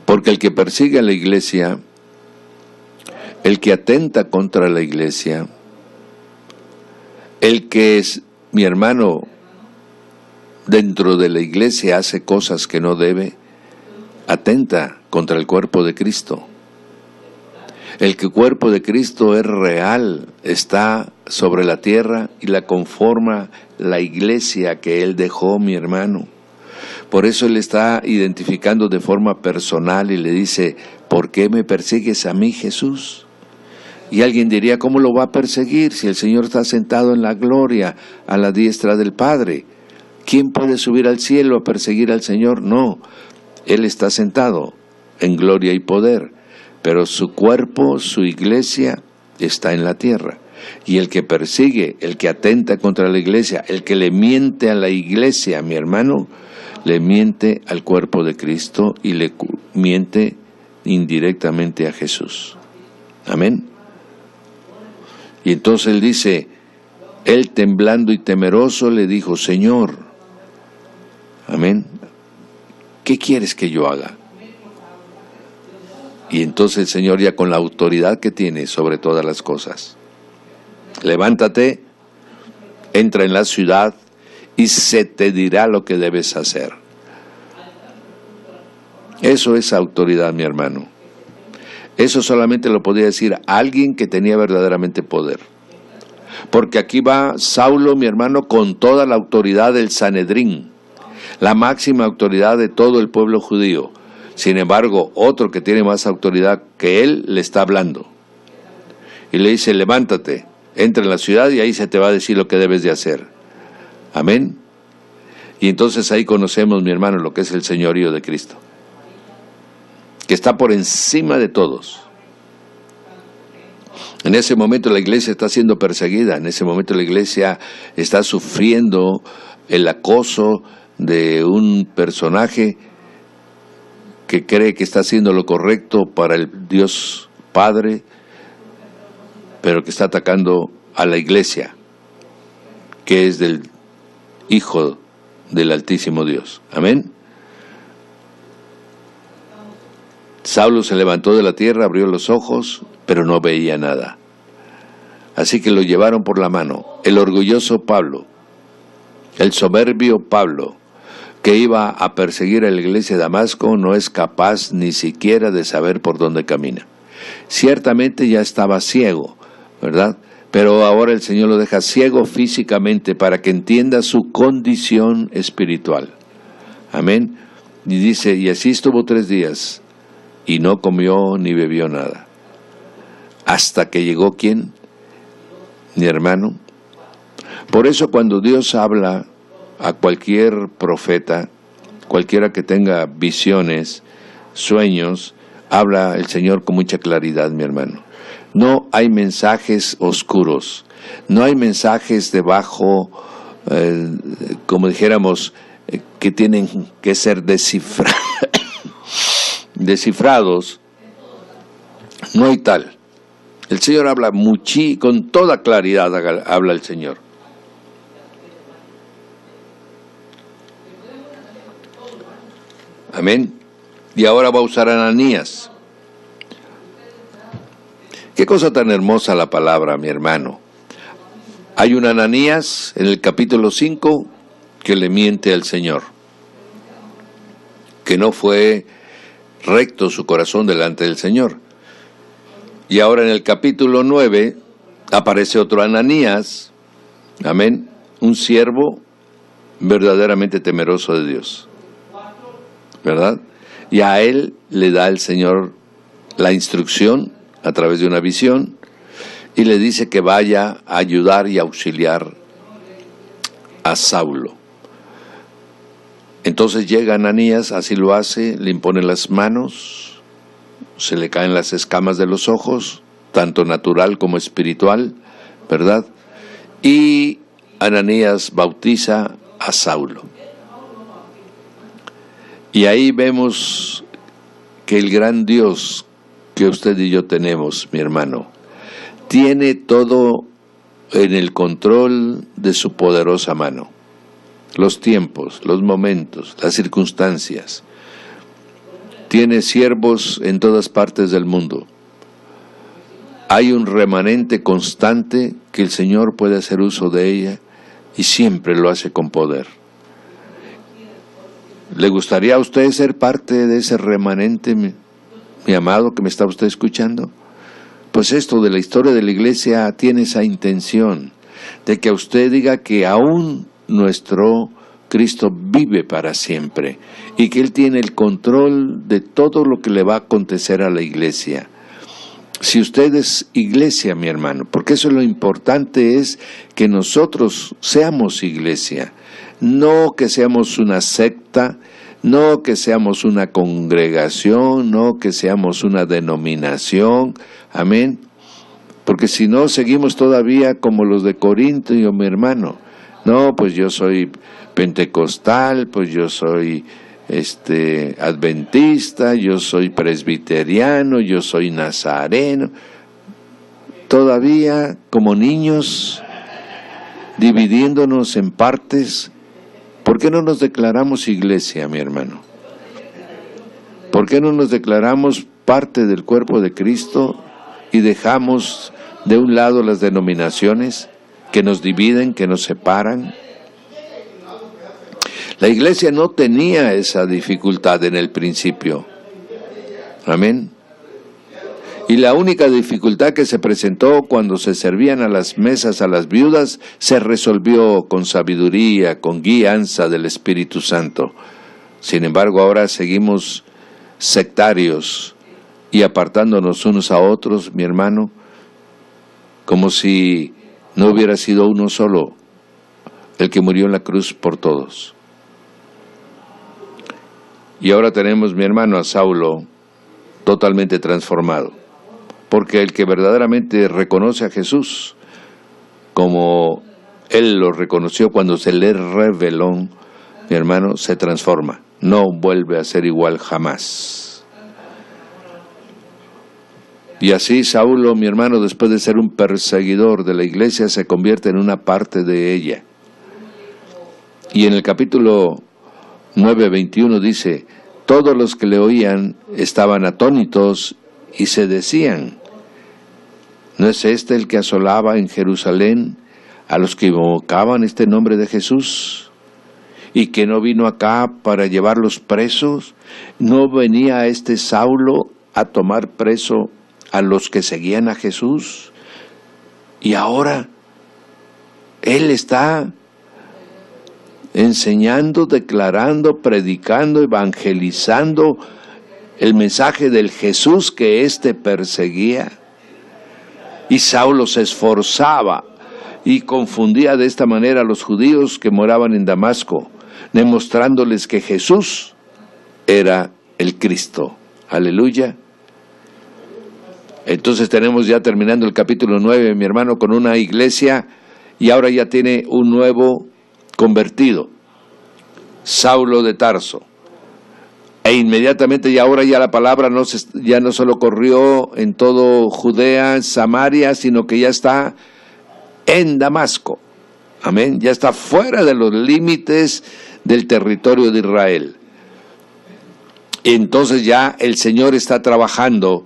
Porque el que persigue a la iglesia, el que atenta contra la iglesia, el que es, mi hermano, dentro de la iglesia hace cosas que no debe, atenta contra el cuerpo de Cristo. El cuerpo de Cristo es real, está sobre la tierra y la conforma la iglesia que Él dejó, mi hermano. Por eso Él está identificando de forma personal y le dice, ¿por qué me persigues a mí, Jesús? Y alguien diría, ¿cómo lo va a perseguir si el Señor está sentado en la gloria a la diestra del Padre? ¿Quién puede subir al cielo a perseguir al Señor? No, Él está sentado en gloria y poder, pero su cuerpo, su iglesia, está en la tierra. Y el que persigue, el que atenta contra la iglesia, el que le miente a la iglesia, mi hermano, le miente al cuerpo de Cristo y le miente indirectamente a Jesús. Amén. Y entonces él dice, él temblando y temeroso le dijo, Señor, amén, ¿qué quieres que yo haga? Y entonces el Señor, ya con la autoridad que tiene sobre todas las cosas, levántate, entra en la ciudad y se te dirá lo que debes hacer. Eso es autoridad, mi hermano. Eso solamente lo podía decir alguien que tenía verdaderamente poder. Porque aquí va Saulo, mi hermano, con toda la autoridad del Sanedrín, la máxima autoridad de todo el pueblo judío. Sin embargo, otro que tiene más autoridad que él le está hablando. Y le dice, levántate, entra en la ciudad y ahí se te va a decir lo que debes de hacer. Amén. Y entonces ahí conocemos, mi hermano, lo que es el señorío de Cristo, que está por encima de todos. En ese momento la iglesia está siendo perseguida, en ese momento la iglesia está sufriendo el acoso de un personaje que cree que está haciendo lo correcto para el Dios Padre, pero que está atacando a la iglesia, que es del Hijo del Altísimo Dios. Amén. Saulo se levantó de la tierra, abrió los ojos, pero no veía nada. Así que lo llevaron por la mano. El orgulloso Pablo, el soberbio Pablo, que iba a perseguir a la iglesia de Damasco, no es capaz ni siquiera de saber por dónde camina. Ciertamente ya estaba ciego, ¿verdad? Pero ahora el Señor lo deja ciego físicamente para que entienda su condición espiritual. Amén. Y dice, y así estuvo 3 días, y no comió ni bebió nada. Hasta que llegó, ¿quién? Mi hermano. Por eso cuando Dios habla a cualquier profeta, cualquiera que tenga visiones, sueños, habla el Señor con mucha claridad, mi hermano. No hay mensajes oscuros, no hay mensajes debajo, como dijéramos, que tienen que ser descifrados. No hay tal. El Señor habla con toda claridad, habla el Señor. Amén. Y ahora va a usar a Ananías. Qué cosa tan hermosa la palabra, mi hermano. Hay un Ananías en el capítulo 5 que le miente al Señor, que no fue recto su corazón delante del Señor. Y ahora en el capítulo 9 aparece otro Ananías, amén, un siervo verdaderamente temeroso de Dios, ¿verdad? Y a él le da el Señor la instrucción a través de una visión y le dice que vaya a ayudar y auxiliar a Saulo. Entonces llega Ananías, así lo hace, le impone las manos, se le caen las escamas de los ojos, tanto natural como espiritual, ¿verdad? Y Ananías bautiza a Saulo. Y ahí vemos que el gran Dios que usted y yo tenemos, mi hermano, tiene todo en el control de su poderosa mano. Los tiempos, los momentos, las circunstancias. Tiene siervos en todas partes del mundo. Hay un remanente constante que el Señor puede hacer uso de ella y siempre lo hace con poder. ¿Le gustaría a usted ser parte de ese remanente, mi amado, que me está usted escuchando? Pues esto de la historia de la iglesia tiene esa intención de que a usted diga que aún nuestro Cristo vive para siempre y que Él tiene el control de todo lo que le va a acontecer a la iglesia. Si usted es iglesia, mi hermano, porque eso es lo importante, es que nosotros seamos iglesia, no que seamos una secta, no que seamos una congregación, no que seamos una denominación, amén, porque si no seguimos todavía como los de Corinto, mi hermano. No, pues yo soy pentecostal, pues yo soy adventista, yo soy presbiteriano, yo soy nazareno. todavía como niños, dividiéndonos en partes. ¿Por qué no nos declaramos iglesia, mi hermano? ¿Por qué no nos declaramos parte del cuerpo de Cristo y dejamos de un lado las denominaciones que nos dividen, que nos separan? La iglesia no tenía esa dificultad en el principio. Amén. Y la única dificultad que se presentó cuando se servían a las mesas a las viudas se resolvió con sabiduría, con guianza del Espíritu Santo. Sin embargo, ahora seguimos sectarios y apartándonos unos a otros, mi hermano, como si no hubiera sido uno solo el que murió en la cruz por todos. Y ahora tenemos, mi hermano, a Saulo totalmente transformado. Porque el que verdaderamente reconoce a Jesús, como él lo reconoció cuando se le reveló, mi hermano, se transforma. No vuelve a ser igual jamás. Y así Saulo, mi hermano, después de ser un perseguidor de la iglesia, se convierte en una parte de ella. Y en el capítulo 9:21 dice: todos los que le oían estaban atónitos y se decían: ¿no es este el que asolaba en Jerusalén a los que invocaban este nombre de Jesús? ¿Y que no vino acá para llevarlos presos? ¿No venía este Saulo a tomar preso a los que seguían a Jesús? Y ahora él está enseñando, declarando, predicando, evangelizando el mensaje del Jesús que éste perseguía. Y Saulo se esforzaba y confundía de esta manera a los judíos que moraban en Damasco, demostrándoles que Jesús era el Cristo. Aleluya. Entonces tenemos ya terminando el capítulo 9, mi hermano, con una iglesia, y ahora ya tiene un nuevo convertido, Saulo de Tarso. E inmediatamente, y ahora ya la palabra ya no solo corrió en todo Judea, Samaria, sino que ya está en Damasco. Amén. Ya está fuera de los límites del territorio de Israel. Entonces ya el Señor está trabajando.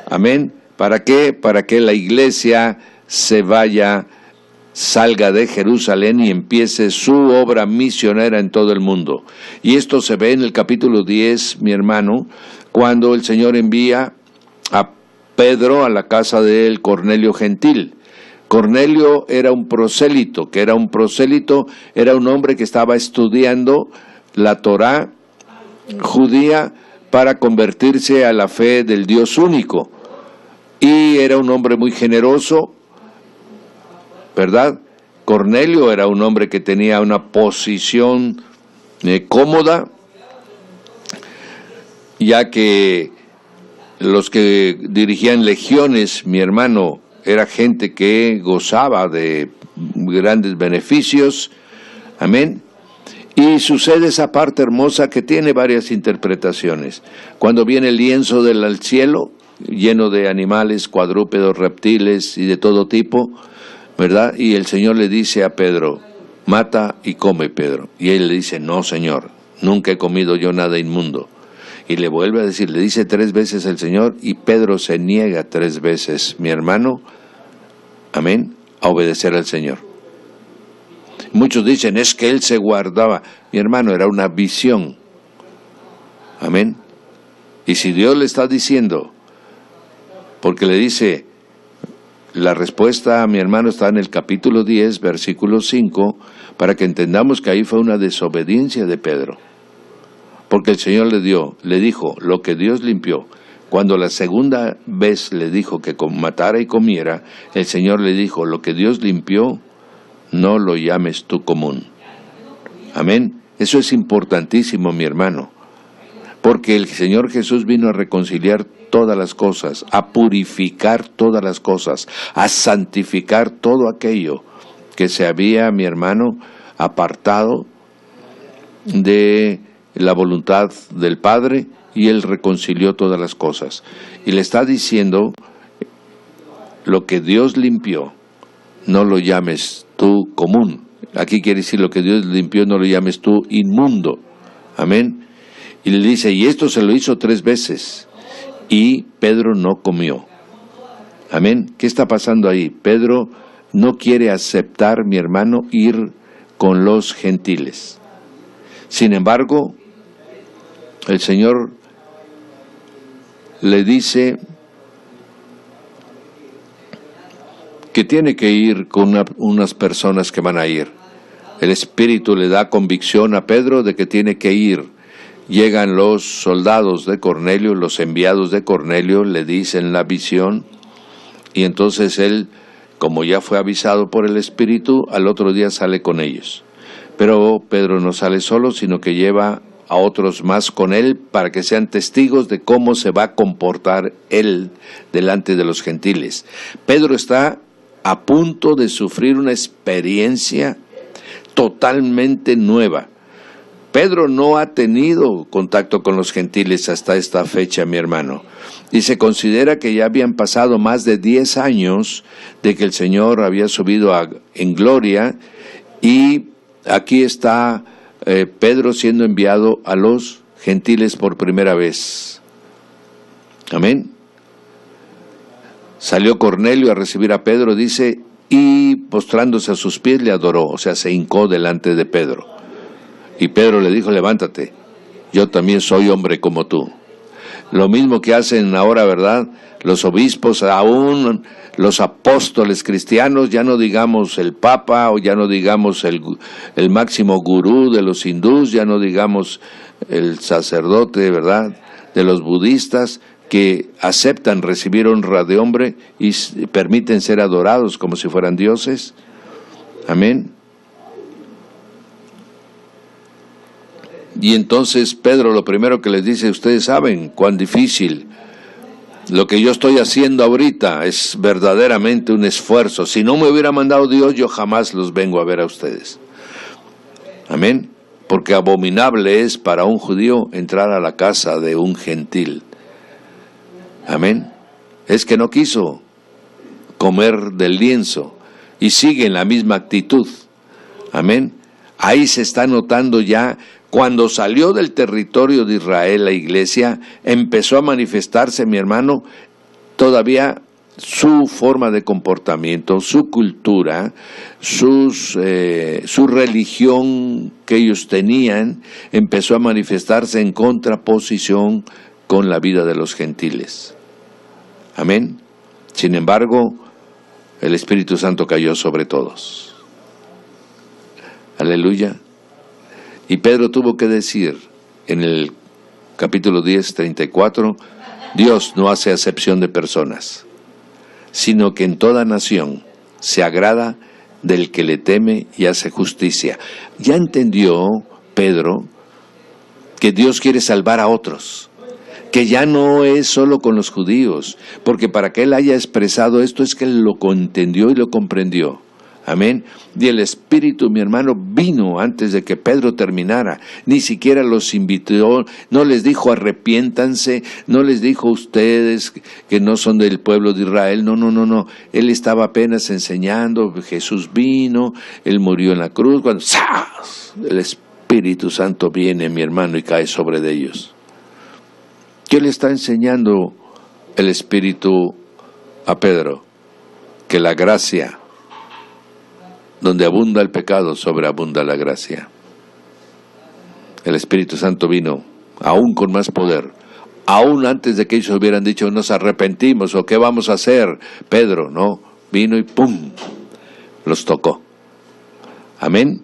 Amén. ¿Para qué? Para que la iglesia salga de Jerusalén y empiece su obra misionera en todo el mundo. Y esto se ve en el capítulo 10, mi hermano, cuando el Señor envía a Pedro a la casa del Cornelio Gentil. Cornelio era un prosélito. ¿Qué era un prosélito? Era un hombre que estaba estudiando la Torá judía para convertirse a la fe del Dios único. Y era un hombre muy generoso, ¿verdad? Cornelio era un hombre que tenía una posición cómoda, ya que los que dirigían legiones, mi hermano, era gente que gozaba de grandes beneficios. Amén. Y sucede esa parte hermosa que tiene varias interpretaciones. Cuando viene el lienzo del cielo, lleno de animales, cuadrúpedos, reptiles y de todo tipo, ¿verdad? Y el Señor le dice a Pedro: mata y come, Pedro. Y él le dice: no, Señor, nunca he comido yo nada inmundo. Y le vuelve a decir, le dice 3 veces el Señor, y Pedro se niega 3 veces, mi hermano, amén, a obedecer al Señor. Muchos dicen, es que él se guardaba. Mi hermano, era una visión. Amén. Y si Dios le está diciendo, porque le dice, la respuesta, mi hermano, está en el capítulo 10, versículo 5, para que entendamos que ahí fue una desobediencia de Pedro. Porque el Señor le dijo, lo que Dios limpió. Cuando la segunda vez le dijo que matara y comiera, el Señor le dijo, lo que Dios limpió, no lo llames tú común. Amén. Eso es importantísimo, mi hermano. Porque el Señor Jesús vino a reconciliar todas las cosas, a purificar todas las cosas, a santificar todo aquello que se había, mi hermano, apartado de la voluntad del Padre, y Él reconcilió todas las cosas. Y le está diciendo lo que Dios limpió, no lo llames tú común. Aquí quiere decir lo que Dios limpió, no lo llames tú inmundo. Amén. Y le dice, y esto se lo hizo 3 veces. Y Pedro no comió. Amén. ¿Qué está pasando ahí? Pedro no quiere aceptar, mi hermano, ir con los gentiles. Sin embargo, el Señor le dice que tiene que ir con unas personas que van a ir. El Espíritu le da convicción a Pedro de que tiene que ir. Llegan los soldados de Cornelio, los enviados de Cornelio, le dicen la visión, y entonces él, como ya fue avisado por el Espíritu, al otro día sale con ellos. Pero Pedro no sale solo, sino que lleva a otros más con él para que sean testigos de cómo se va a comportar él delante de los gentiles. Pedro está a punto de sufrir una experiencia totalmente nueva. Pedro no ha tenido contacto con los gentiles hasta esta fecha, mi hermano, y se considera que ya habían pasado más de 10 años de que el Señor había subido en gloria, y aquí está Pedro siendo enviado a los gentiles por primera vez. Amén. Salió Cornelio a recibir a Pedro, dice, y postrándose a sus pies le adoró, o sea, se hincó delante de Pedro. Y Pedro le dijo, levántate, yo también soy hombre como tú. Lo mismo que hacen ahora, ¿verdad? Los obispos, aún los apóstoles cristianos, ya no digamos el Papa, o ya no digamos el máximo gurú de los hindús, ya no digamos el sacerdote, ¿verdad?, de los budistas, que aceptan recibir honra de hombre y permiten ser adorados como si fueran dioses. Amén. Y entonces Pedro lo primero que les dice, ustedes saben cuán difícil lo que yo estoy haciendo ahorita, es verdaderamente un esfuerzo. Si no me hubiera mandado Dios, yo jamás los vengo a ver a ustedes. Amén. Porque abominable es para un judío entrar a la casa de un gentil. Amén. Es que no quiso comer del lienzo y sigue en la misma actitud. Amén. Ahí se está notando ya, cuando salió del territorio de Israel la iglesia, empezó a manifestarse, mi hermano, todavía su forma de comportamiento, su cultura, su religión que ellos tenían, empezó a manifestarse en contraposición con la vida de los gentiles. Amén. Sin embargo, el Espíritu Santo cayó sobre todos. Aleluya. Y Pedro tuvo que decir en el capítulo 10, 34, Dios no hace acepción de personas, sino que en toda nación se agrada del que le teme y hace justicia. Ya entendió Pedro que Dios quiere salvar a otros, que ya no es solo con los judíos, porque para que él haya expresado esto es que él lo entendió y lo comprendió. Amén. Y el Espíritu, mi hermano, vino antes de que Pedro terminara. Ni siquiera los invitó, no les dijo arrepiéntanse, no les dijo ustedes que no son del pueblo de Israel. No. Él estaba apenas enseñando, Jesús vino, Él murió en la cruz. Cuando ¡zas!, el Espíritu Santo viene, mi hermano, y cae sobre de ellos. ¿Qué le está enseñando el Espíritu a Pedro? Que la gracia, donde abunda el pecado, sobreabunda la gracia. El Espíritu Santo vino, aún con más poder, aún antes de que ellos hubieran dicho, nos arrepentimos, o qué vamos a hacer, Pedro, no, vino y ¡pum!, los tocó. Amén.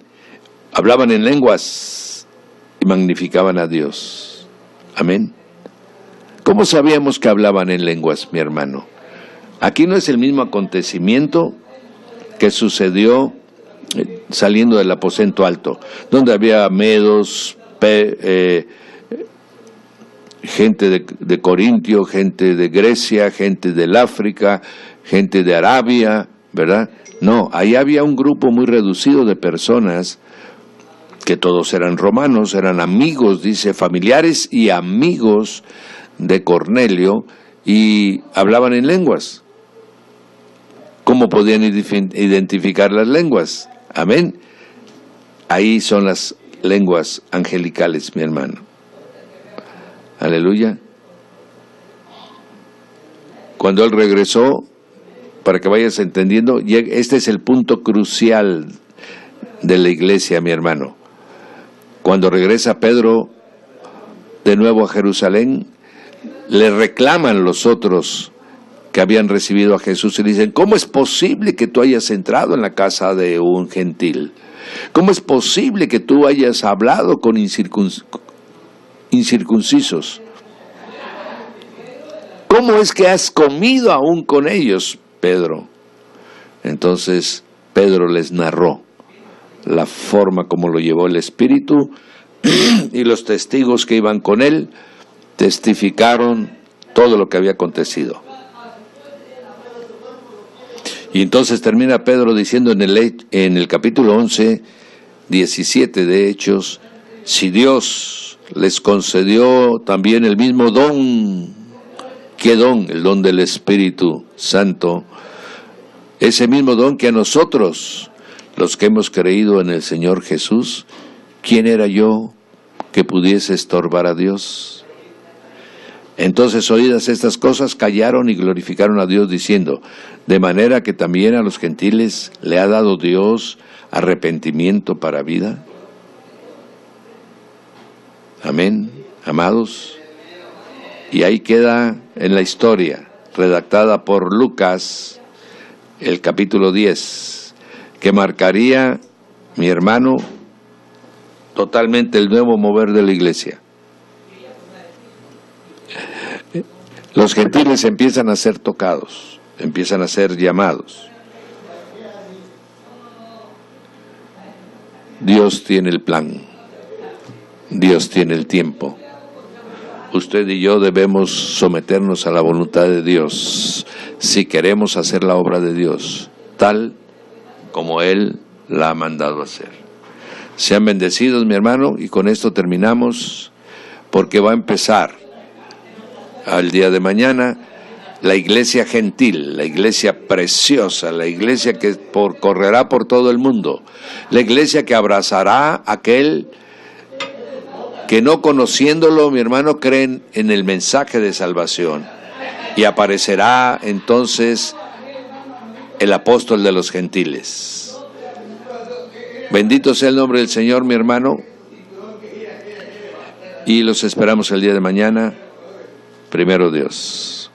Hablaban en lenguas y magnificaban a Dios. Amén. ¿Cómo sabíamos que hablaban en lenguas, mi hermano? Aquí no es el mismo acontecimiento que sucedió saliendo del aposento alto, donde había medos, gente de Corintio, gente de Grecia, gente del África, gente de Arabia, ¿verdad? No, ahí había un grupo muy reducido de personas que todos eran romanos, eran amigos, dice, familiares y amigos de Cornelio, y hablaban en lenguas. ¿Cómo podían identificar las lenguas? Amén. Ahí son las lenguas angelicales, mi hermano. Aleluya. Cuando Él regresó, para que vayas entendiendo, este es el punto crucial de la iglesia, mi hermano. Cuando regresa Pedro de nuevo a Jerusalén, le reclaman los otros que habían recibido a Jesús y le dicen: ¿cómo es posible que tú hayas entrado en la casa de un gentil? ¿Cómo es posible que tú hayas hablado con incircuncisos? ¿Cómo es que has comido aún con ellos, Pedro? Entonces Pedro les narró la forma como lo llevó el Espíritu, y los testigos que iban con él testificaron todo lo que había acontecido. Y entonces termina Pedro diciendo en el capítulo 11, 17 de Hechos: si Dios les concedió también el mismo don, ¿qué don? El don del Espíritu Santo, ese mismo don que a nosotros, los que hemos creído en el Señor Jesús, ¿quién era yo que pudiese estorbar a Dios? Entonces, oídas estas cosas, callaron y glorificaron a Dios, diciendo: de manera que también a los gentiles le ha dado Dios arrepentimiento para vida. Amén, amados. Y ahí queda en la historia, redactada por Lucas, el capítulo 10, que marcaría, mi hermano, totalmente el nuevo mover de la iglesia. Los gentiles empiezan a ser tocados, empiezan a ser llamados. Dios tiene el plan, Dios tiene el tiempo. Usted y yo debemos someternos a la voluntad de Dios si queremos hacer la obra de Dios, tal como Él la ha mandado hacer. Sean bendecidos, mi hermano, y con esto terminamos, porque va a empezar al día de mañana la iglesia gentil, la iglesia preciosa, la iglesia que correrá por todo el mundo, la iglesia que abrazará a aquel que, no conociéndolo, mi hermano, creen en el mensaje de salvación, y aparecerá entonces el apóstol de los gentiles. Bendito sea el nombre del Señor, mi hermano, y los esperamos el día de mañana. Primero Dios.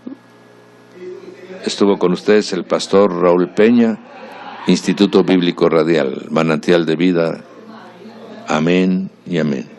Estuvo con ustedes el pastor Raúl Peña, Instituto Bíblico Radial, Manantial de Vida. Amén y amén.